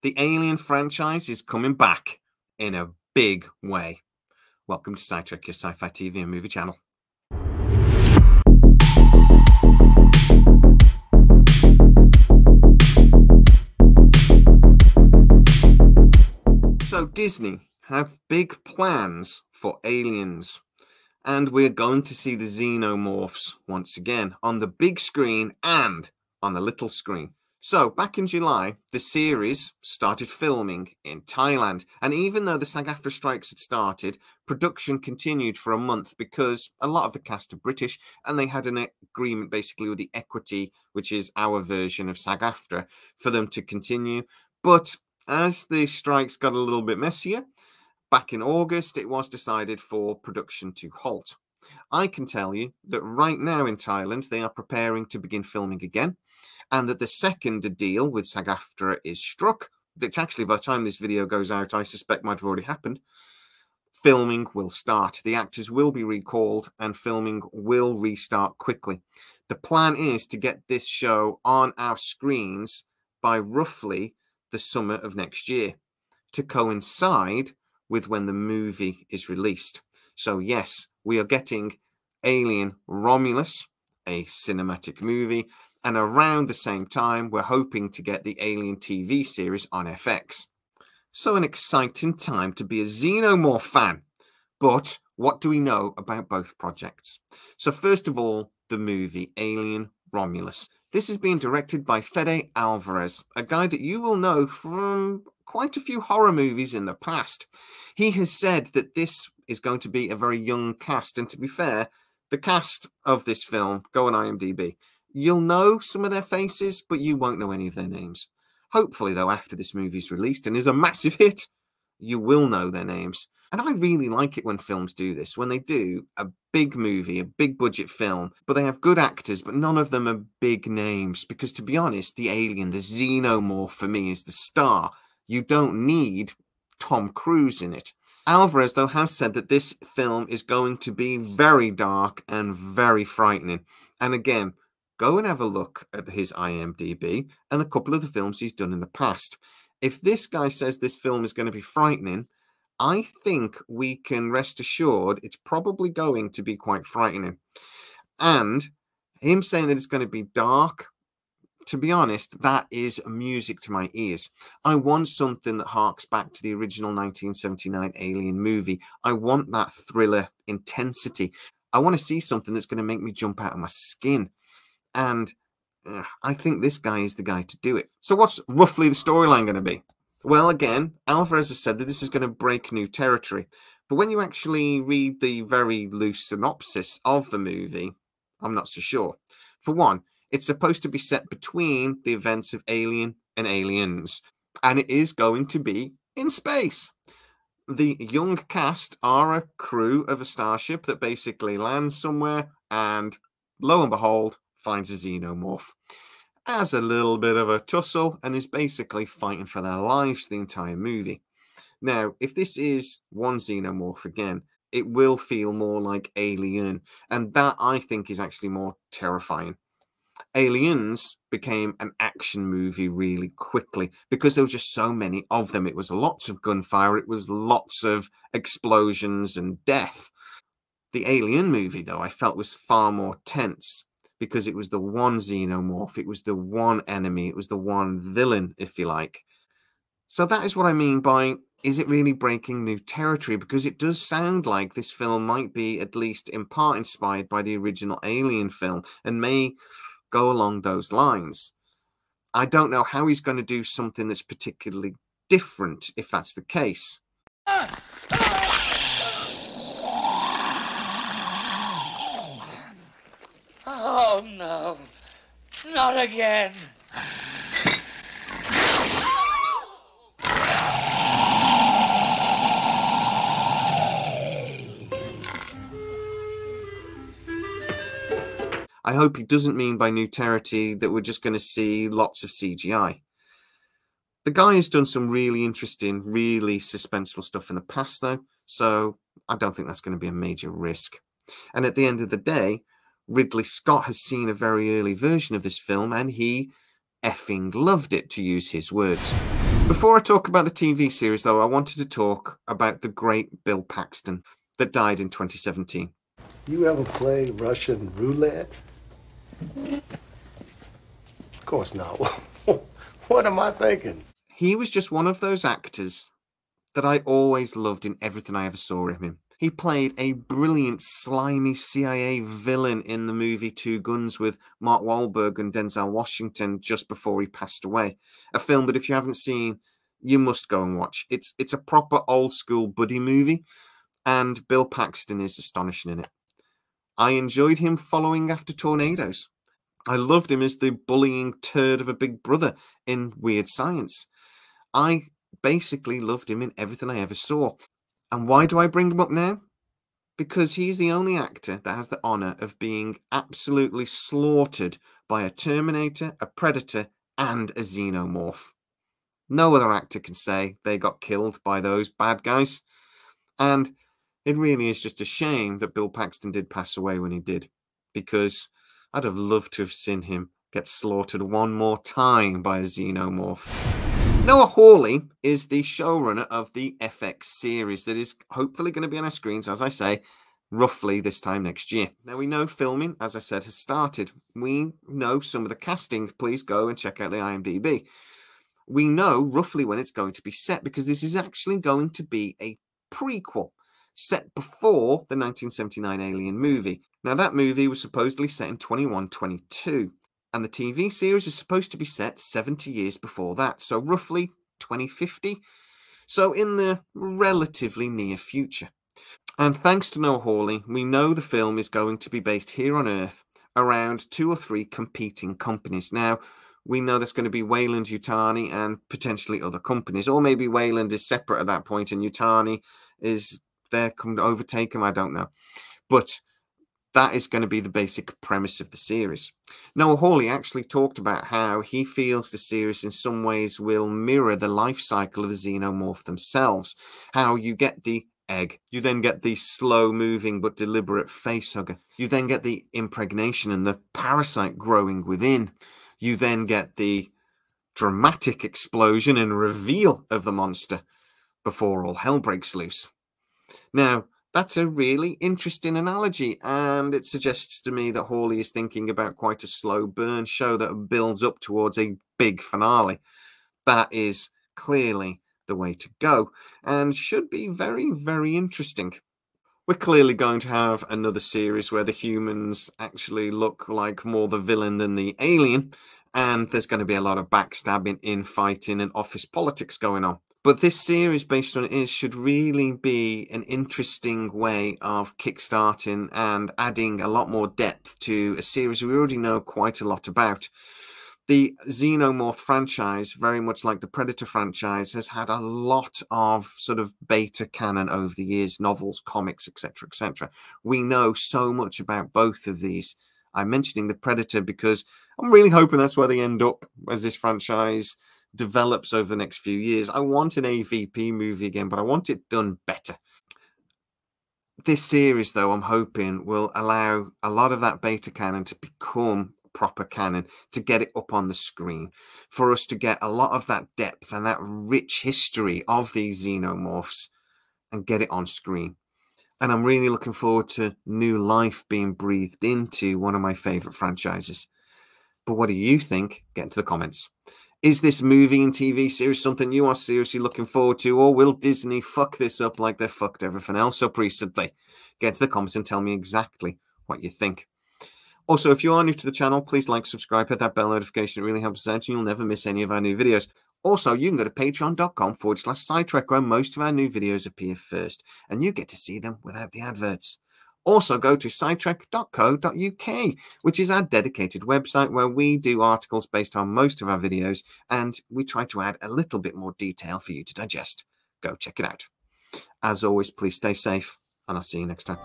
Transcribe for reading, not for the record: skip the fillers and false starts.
The Alien franchise is coming back in a big way. Welcome to Sidetrack, your sci-fi TV and movie channel. So Disney have big plans for Aliens, and we're going to see the Xenomorphs once again on the big screen and on the little screen. So back in July, the series started filming in Thailand, and even though the SAG-AFTRA strikes had started, production continued for a month because a lot of the cast are British and they had an agreement basically with the Equity, which is our version of SAG-AFTRA, for them to continue. But as the strikes got a little bit messier, back in August, it was decided for production to halt. I can tell you that right now in Thailand, they are preparing to begin filming again, and that the second deal with SAG-AFTRA is struck. It's actually, by the time this video goes out, I suspect might have already happened. Filming will start. The actors will be recalled and filming will restart quickly. The plan is to get this show on our screens by roughly the summer of next year, to coincide with when the movie is released. So yes, we are getting Alien Romulus, a cinematic movie, and around the same time, we're hoping to get the Alien TV series on FX. So an exciting time to be a Xenomorph fan. But what do we know about both projects? So first of all, the movie Alien Romulus. This is being directed by Fede Alvarez, a guy that you will know from quite a few horror movies in the past. He has said that this is going to be a very young cast, and to be fair, the cast of this film, go on IMDb, you'll know some of their faces, but you won't know any of their names. Hopefully, though, after this movie's released and is a massive hit, you will know their names. And I really like it when films do this, when they do a big movie, a big budget film, but they have good actors, but none of them are big names. Because to be honest, the alien, the Xenomorph for me is the star. You don't need Tom Cruise in it. Alvarez, though, has said that this film is going to be very dark and very frightening. And again, go and have a look at his IMDb and a couple of the films he's done in the past. If this guy says this film is going to be frightening, I think we can rest assured it's probably going to be quite frightening. And him saying that it's going to be dark, to be honest, that is music to my ears. I want something that harks back to the original 1979 Alien movie. I want that thriller intensity. I want to see something that's going to make me jump out of my skin. And I think this guy is the guy to do it. So what's roughly the storyline going to be? Well, again, Alvarez has said that this is going to break new territory. But when you actually read the very loose synopsis of the movie, I'm not so sure. For one, it's supposed to be set between the events of Alien and Aliens, and it is going to be in space. The young cast are a crew of a starship that basically lands somewhere and, lo and behold, finds a Xenomorph. Has a little bit of a tussle and is basically fighting for their lives the entire movie. Now, if this is one Xenomorph again, it will feel more like Alien, and that I think is actually more terrifying. Aliens became an action movie really quickly because there was just so many of them. It was lots of gunfire, it was lots of explosions and death. The Alien movie, though, I felt was far more tense because it was the one Xenomorph, it was the one enemy, it was the one villain, if you like. So that is what I mean by, is it really breaking new territory? Because it does sound like this film might be at least in part inspired by the original Alien film and may go along those lines. I don't know how he's going to do something that's particularly different if that's the case. Oh no, not again. I hope he doesn't mean by new territory that we're just going to see lots of CGI. The guy has done some really interesting, really suspenseful stuff in the past, though, so I don't think that's going to be a major risk. And at the end of the day, Ridley Scott has seen a very early version of this film and he effing loved it, to use his words. Before I talk about the TV series, though, I wanted to talk about the great Bill Paxton that died in 2017. You ever play Russian roulette? Of course not. What am I thinking? He was just one of those actors that I always loved in everything I ever saw him in. He played a brilliant, slimy CIA villain in the movie Two Guns with Mark Wahlberg and Denzel Washington just before he passed away. A film that if you haven't seen, you must go and watch. It's a proper old school buddy movie, and Bill Paxton is astonishing in it. I enjoyed him following after tornadoes. I loved him as the bullying turd of a big brother in Weird Science. I basically loved him in everything I ever saw. And why do I bring him up now? Because he's the only actor that has the honour of being absolutely slaughtered by a Terminator, a Predator, and a Xenomorph. No other actor can say they got killed by those bad guys. And it really is just a shame that Bill Paxton did pass away when he did, because I'd have loved to have seen him get slaughtered one more time by a Xenomorph. Noah Hawley is the showrunner of the FX series that is hopefully going to be on our screens, as I say, roughly this time next year. Now, we know filming, as I said, has started. We know some of the casting. Please go and check out the IMDb. We know roughly when it's going to be set, because this is actually going to be a prequel set before the 1979 Alien movie. Now, that movie was supposedly set in 2122. And the TV series is supposed to be set 70 years before that, so roughly 2050. So in the relatively near future. And thanks to Noah Hawley, we know the film is going to be based here on Earth around 2 or 3 competing companies. Now, we know there's going to be Weyland Yutani and potentially other companies, or maybe Weyland is separate at that point and Yutani is there come to overtake him, I don't know. But that is going to be the basic premise of the series. Noah Hawley actually talked about how he feels the series in some ways will mirror the life cycle of the xenomorph themselves. How you get the egg, you then get the slow-moving but deliberate facehugger. You then get the impregnation and the parasite growing within. You then get the dramatic explosion and reveal of the monster before all hell breaks loose. Now, that's a really interesting analogy, and it suggests to me that Hawley is thinking about quite a slow burn show that builds up towards a big finale. That is clearly the way to go, and should be very, very interesting. We're clearly going to have another series where the humans actually look like more the villain than the alien, and there's going to be a lot of backstabbing, infighting, and office politics going on. But this series, based on it, should really be an interesting way of kickstarting and adding a lot more depth to a series we already know quite a lot about. The Xenomorph franchise, very much like the Predator franchise, has had a lot of sort of beta canon over the years, novels, comics, etc., etc. We know so much about both of these. I'm mentioning the Predator because I'm really hoping that's where they end up as this franchise develops over the next few years. I want an AVP movie again, but I want it done better. This series, though, I'm hoping will allow a lot of that beta canon to become proper canon, to get it up on the screen, for us to get a lot of that depth and that rich history of these xenomorphs and get it on screen. And I'm really looking forward to new life being breathed into one of my favorite franchises. But what do you think? Get into the comments. Is this movie and TV series something you are seriously looking forward to, or will Disney fuck this up like they fucked everything else up recently? Get into the comments and tell me exactly what you think. Also, if you are new to the channel, please like, subscribe, hit that bell notification. It really helps us out and you'll never miss any of our new videos. Also, you can go to patreon.com/SciTrek, where most of our new videos appear first, and you get to see them without the adverts. Also, go to scitrek.co.uk, which is our dedicated website where we do articles based on most of our videos, and we try to add a little bit more detail for you to digest. Go check it out. As always, please stay safe, and I'll see you next time.